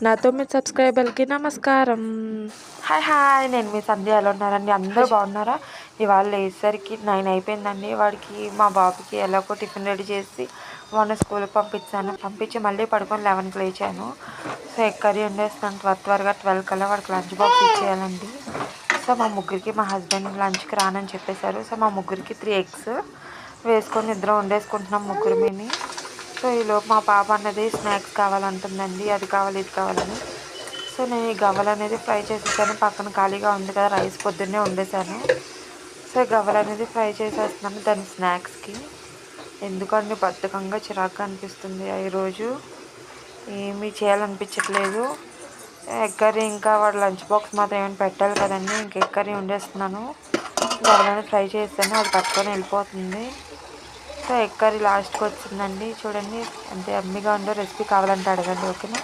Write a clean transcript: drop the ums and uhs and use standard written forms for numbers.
నా 9 సబ్స్క్రైబర్లకి నమస్కారం. హాయ్ నేను మీ సంధ్య. ఎలా ఉన్నారండి? అందరూ బాగున్నారా? ఇవాళ లేచేసరికి 9 అయిపోయిందండి. వాడికి మా బాబుకి ఎలాగో టిఫిన్ రెడీ చేసి మొన్న స్కూల్కి పంపించి మళ్ళీ పడుకొని 11కి లేచాను. సో ఎగ్ కర్రీ వండేస్తాను త్వరగా 12 కల్లా వాడికి లంచ్ బాక్స్ ఇచ్చేయాలండి. సో మా ముగ్గురికి మా హస్బెండ్ లంచ్కి రానని చెప్పేశారు. సో మా ముగ్గురికి 3 ఎగ్స్ వేసుకొని ఇద్దరం వండేసుకుంటున్నాం ముగ్గురిని. సో ఈలోపు మా పాప అన్నది స్నాక్స్ కావాలంటుందండి, అది కావాలి ఇది కావాలని. సో నేను ఈ గవ్వలు అనేది ఫ్రై చేసేసాను. పక్కన ఖాళీగా ఉంది కదా, రైస్ పొద్దున్నే వండేసాను. సో గవ్వలు అనేది ఫ్రై చేసేస్తున్నాను దాని స్నాక్స్కి. ఎందుకంటే బద్ధకంగా చిరాగ్గా అనిపిస్తుంది. ఈరోజు ఏమీ చేయాలనిపించట్లేదు. ఎగ్ కర్రీ ఇంకా వాడు లంచ్ బాక్స్ మాత్రం ఏమైనా పెట్టాలి కదండి. ఇంక ఎగ్ కర్రీ వండేస్తున్నాను. గవ్వలని ఫ్రై చేస్తాను, అది పట్టుకొని వెళ్ళిపోతుంది. సో ఎగ్ కర్రీ లాస్ట్కి వచ్చిందండి. చూడండి ఎంత యమ్మీగా ఉందో. రెసిపీ కావాలంటే అడగండి, ఓకేనా?